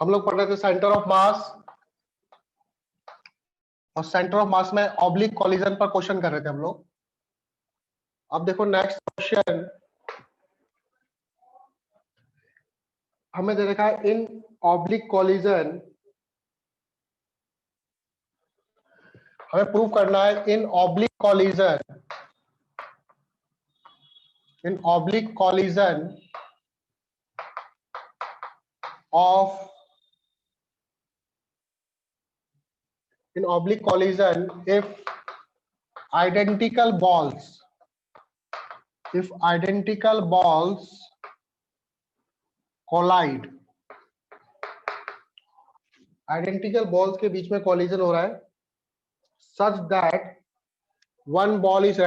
हम लोग पढ़ रहे थे सेंटर ऑफ मास, और सेंटर ऑफ मास में ऑब्लिक कॉलिजन पर क्वेश्चन कर रहे थे हम लोग। अब देखो नेक्स्ट क्वेश्चन हमें दे रखा है, इन ऑब्लिक कॉलिजन हमें प्रूव करना है, इन oblique collision of in oblique collision if identical balls collide, identical balls के बीच में कॉलिजन हो रहा है, such that one ball is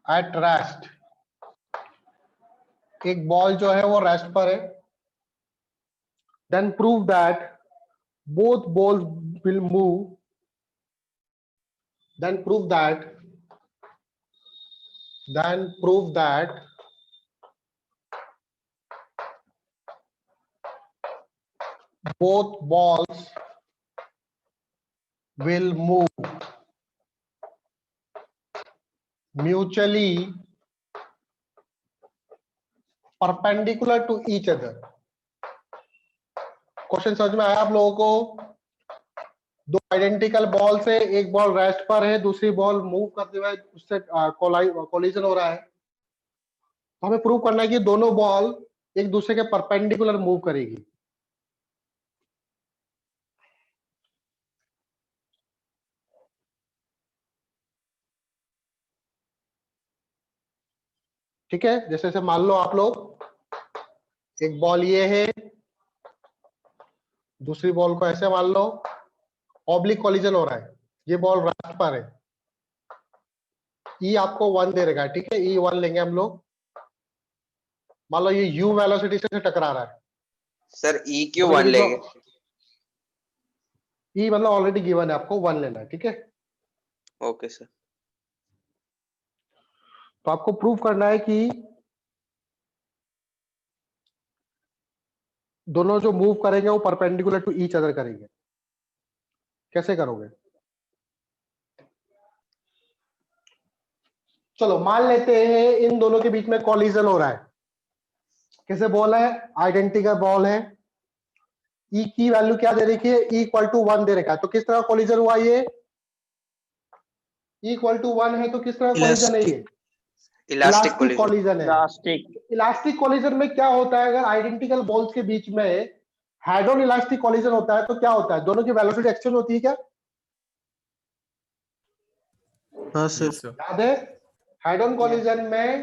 at rest, एक बॉल जो है वो रेस्ट पर है, then prove that both balls will move, then prove that both balls will move mutually perpendicular to each other। Question समझ में आया आप लोगों को? दो आइडेंटिकल बॉल से एक बॉल रेस्ट पर है, दूसरी बॉल मूव करते हुए उससे कोलिजन हो रहा है, तो हमें प्रूव करना है कि दोनों बॉल एक दूसरे के परपेंडिकुलर मूव करेगी। ठीक है, जैसे जैसे मान लो आप लोग एक बॉल ये है, दूसरी बॉल को ऐसे मान लो, ऑब्लिक कॉलिजन हो रहा है, ये बॉल रेस्ट पर है, ई आपको 1 दे रखा है, ठीक है, ई 1 लेंगे हम लोग। मान लो ये यू वेलोसिटी से टकरा रहा है सर ई क्यों 1 लेंगे? ई मतलब ऑलरेडी गिवन है, आपको 1 लेना है, ठीक है। Okay sir. तो आपको प्रूव करना है कि दोनों जो मूव करेंगे वो परपेंडिकुलर टू ईच अदर करेंगे। कैसे करोगे? चलो मान लेते हैं इन दोनों के बीच में कॉलिजन हो रहा है। कैसे बॉल है? आइडेंटिकल बॉल है, ई की वैल्यू क्या दे रखी है? ई इक्वल टू 1 दे रखा है, तो किस तरह कॉलिजन हुआ? ये ई इक्वल टू 1 है, तो किस तरह कॉलिजन है? ये इलास्टिक कॉलिजन है। इलास्टिक कॉलिजन में क्या होता है, अगर आइडेंटिकल बॉल्स के बीच में हेड ऑन इलास्टिक कॉलिजन होता है तो क्या होता है? दोनों की वेलोसिटी एक्सचेंज होती है क्या? हाँ सर। याद है? हेड ऑन कॉलिजन में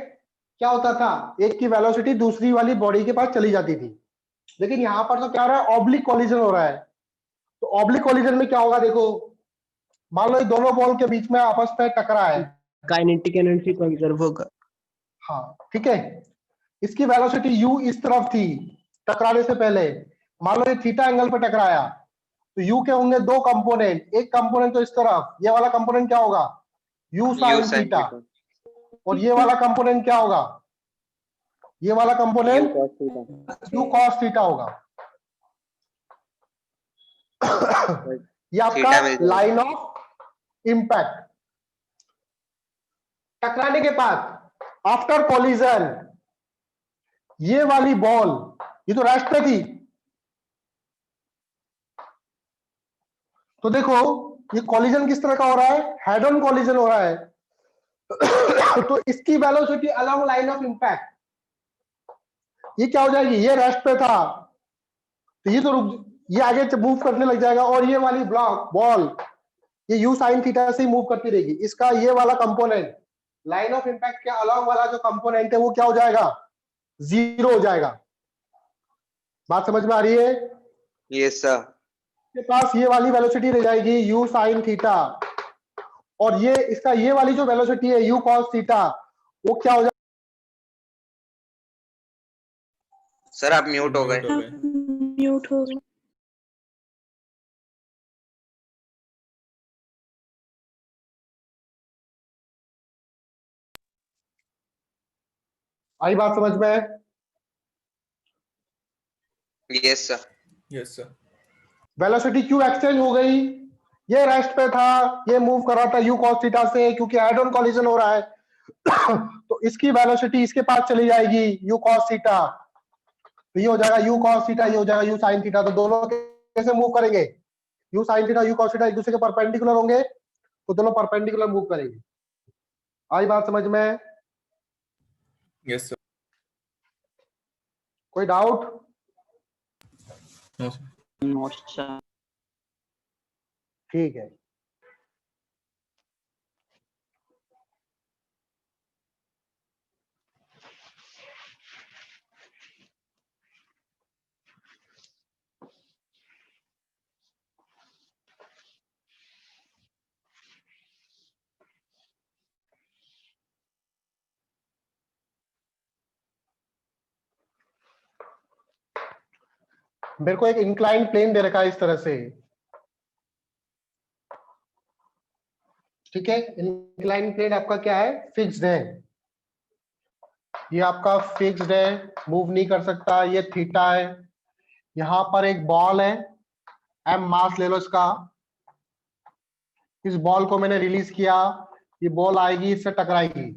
क्या होता था? एक की वेलोसिटी दूसरी वाली बॉडी के पास चली जाती थी, लेकिन यहां पर तो क्या हो रहा है? ऑब्लिक कॉलिजन हो रहा है। तो ऑब्लिक कॉलिजन में क्या होगा? देखो, मान लो ये दोनों बॉल के बीच में आपस में टकरा है, काइनेटिक एनर्जी कंजर्व होगा। हाँ ठीक है, इसकी वेलोसिटी u इस तरफ थी टकराने से पहले, मान लो ये थीटा एंगल पर टकराया, तो u के होंगे दो कंपोनेंट, एक कंपोनेंट तो इस तरफ, ये वाला कंपोनेंट क्या होगा? u sin थीटा, और ये वाला कंपोनेंट क्या होगा? ये वाला कंपोनेंट u cos थीटा होगा। ये आपका लाइन ऑफ इंपैक्ट। टकराने के बाद आफ्टर कॉलिजन ये वाली बॉल, ये तो रेस्ट पे थी, तो देखो ये कॉलिजन किस तरह का हो रहा है? हेड ऑन कॉलिजन हो रहा है। तो इसकी velocity along line of impact ये क्या हो जाएगी? ये रेस्ट पे था, तो ये तो ये आगे मूव करने लग जाएगा, और ये वाली बॉल ये u sin थीटा से ही मूव करती रहेगी। इसका ये वाला कंपोनेंट लाइन ऑफ इंपैक्ट के अलोंग वाला जो कंपोनेंट है वो क्या हो जाएगा? 0 हो जाएगा। बात समझ में आ रही है? Yes sir. के पास ये वाली वेलोसिटी रह जाएगी u sin थीटा, और ये इसका ये वाली जो वेलोसिटी है u cos थीटा, वो क्या हो जाएगा? सर आप म्यूट हो गए। म्यूट हो गए। आई बात समझ में? Yes sir. Yes, sir. Velocity क्यों एक्सचेंज हो गई? ये रेस्ट पे था, ये मूव कर रहा था यू cos थीटा से, क्योंकि हेड ऑन कॉलिजन हो रहा है तो इसकी वेलोसिटी इसके पास चली जाएगी यू cos थीटा, तो ये हो जाएगा यू cos थीटा, ये हो जाएगा यू sin थीटा। तो दोनों कैसे मूव करेंगे? You sin theta you cos theta एक दूसरे के परपेंडिकुलर होंगे, तो दोनों परपेंडिकुलर मूव करेंगे। आई बात समझ में? Yes, sir. कोई doubt? No, sir. Not sir. ठीक है। मेरे को एक इंक्लाइंड प्लेन दे रखा है इस तरह से, ठीक है। इंक्लाइंड प्लेन आपका क्या है? फिक्स्ड है। ये आपका फिक्स्ड है, मूव नहीं कर सकता। ये थीटा है। यहां पर एक बॉल है, एम मास ले लो इसका। इस बॉल को मैंने रिलीज किया, ये बॉल आएगी, इससे टकराएगी,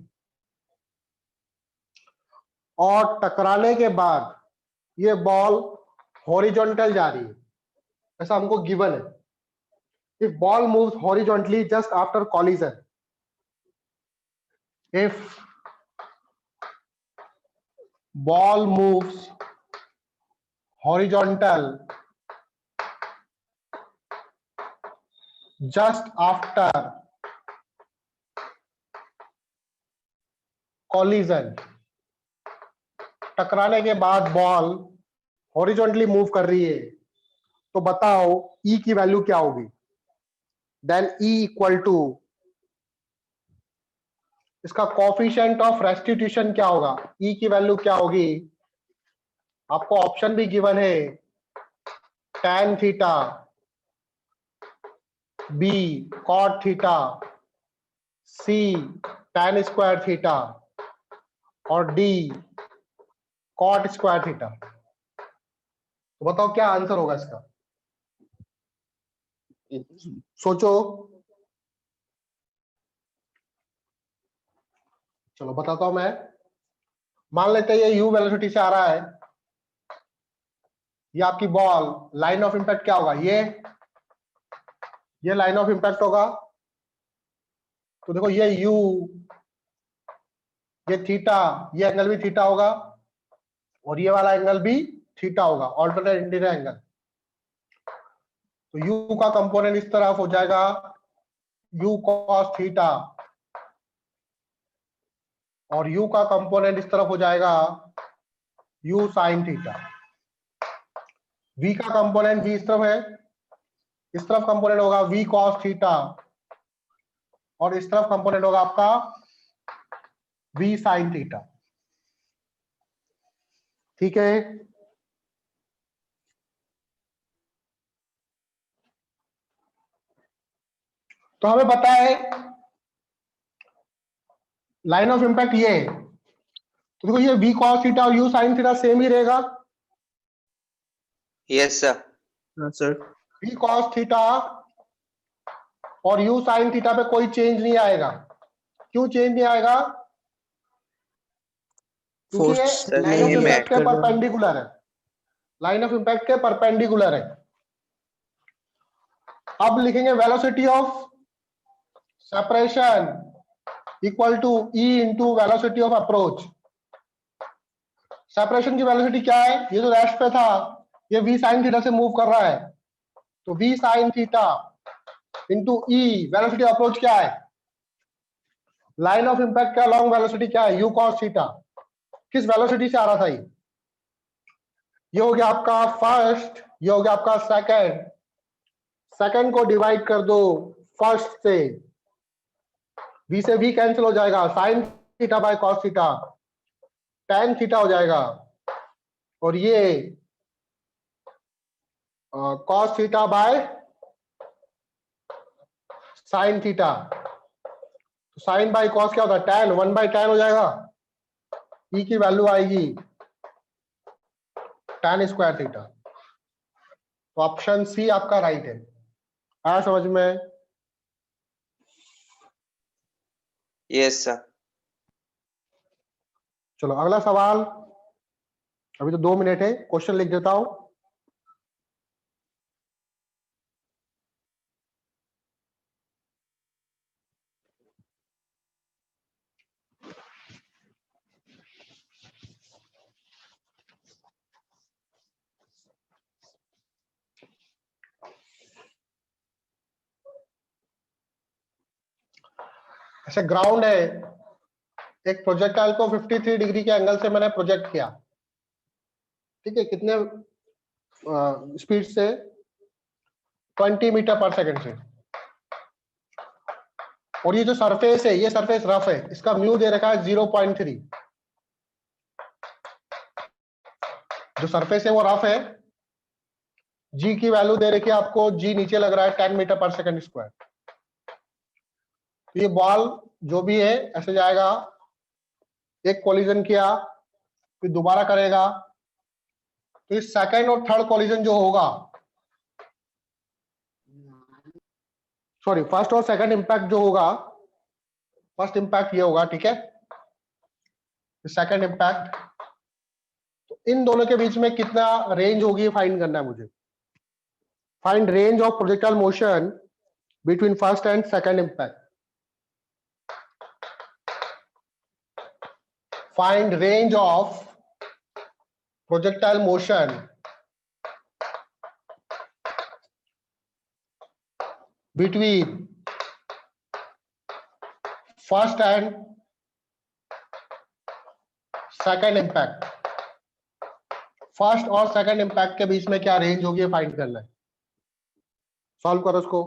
और टकराने के बाद ये बॉल हॉरिजॉन्टल जा रही है, ऐसा हमको गिवन है। If ball moves horizontally just after collision, if ball moves horizontal just after collision, टकराने के बाद बॉल हॉरिजॉन्टली मूव कर रही है, तो बताओ E की वैल्यू क्या होगी? देन E इक्वल टू इसका कोफिशिएंट ऑफ रेस्टिट्यूशन क्या होगा? E की वैल्यू क्या होगी? आपको ऑप्शन भी गिवन है, tan theta, B cot theta, C tan square theta, और D cot स्क्वायर थीटा। तो बताओ क्या आंसर होगा इसका? सोचो। चलो बताता हूं मैं। मान लेते हैं ये u वेलोसिटी से आ रहा है, ये आपकी बॉल, लाइन ऑफ इंपैक्ट क्या होगा? ये लाइन ऑफ इंपैक्ट होगा। तो देखो ये u, ये थीटा, ये एंगल भी थीटा होगा, और ये वाला एंगल भी थीटा होगा, ऑल्टरनेट इंटीरियर एंगल। तो u का कंपोनेंट इस तरफ हो जाएगा u cos थीटा, और u का कंपोनेंट इस तरफ हो जाएगा u sin थीटा। v का कंपोनेंट v इस तरफ है, इस तरफ कंपोनेंट होगा v cos थीटा, और इस तरफ कंपोनेंट होगा आपका v sin थीटा। ठीक है। तो हमें पता है लाइन ऑफ इंपैक्ट ये है, तो देखो ये v cos थीटा और u sin थीटा सेम ही रहेगा। Yes sir. हाँ सर। v cos थीटा और u sin थीटा पे कोई चेंज नहीं आएगा। क्यों चेंज नहीं आएगा? क्योंकि ये फोर्स लाइन ऑफ same है। इंपैक्ट के परपेंडिकुलर है, लाइन ऑफ इंपैक्ट के परपेंडिकुलर है। अब लिखेंगे velocity of separation equal to E into velocity of approach. Separation की वेलोसिटी क्या है? ये जो रेस्ट पे था, ये v sin थीटा से मूव कर रहा है, तो v sin theta into E velocity of approach क्या है? लाइन ऑफ इंपैक्ट का लॉन्ग वेलोसिटी क्या है? u cos theta. किस वेलोसिटी से आ रहा था ये हो गया आपका फर्स्ट, ये हो गया आपका सेकंड। सेकंड को डिवाइड कर दो फर्स्ट से, v से v कैंसिल हो जाएगा, sin theta by cos theta, tan theta हो जाएगा, और ये cos theta by sin theta. तो sin बाय cos क्या होता है? tan, 1 बाय tan हो जाएगा। ई की वैल्यू आएगी tan स्क्वायर थीटा। तो ऑप्शन सी आपका राइट है। आया समझ में? Yes sir. चलो अगला सवाल। अभी तो 2 मिनट है, क्वेश्चन लिख देता हूं। ऐसे ग्राउंड है, एक प्रोजेक्टाइल को 53 डिग्री के एंगल से मैंने प्रोजेक्ट किया, ठीक है, कितने स्पीड से? 20 मीटर पर सेकंड से। और ये जो सरफेस है, ये सरफेस रफ है, इसका म्यू दे रखा है 0.3। जो सरफेस है वो रफ है, जी की वैल्यू दे रखी है आपको, जी नीचे लग रहा है 10 मीटर पर सेकंड स्क्वायर। तो ये बॉल जो भी है ऐसे जाएगा, एक कोलिजन किया, फिर दोबारा करेगा, तो इस सेकंड और थर्ड कोलिजन जो होगा, सॉरी फर्स्ट और सेकंड इंपैक्ट जो होगा, फर्स्ट इंपैक्ट ये होगा, ठीक है, सेकंड इंपैक्ट, तो इन दोनों के बीच में कितना रेंज होगी फाइंड करना है मुझे। Find range of projectile motion between first and second impact. Find range of projectile motion between first and second impact। First और सेकंड इंपैक्ट के बीच में क्या रेंज होगी फाइंड करना है। सॉल्व करो इसको।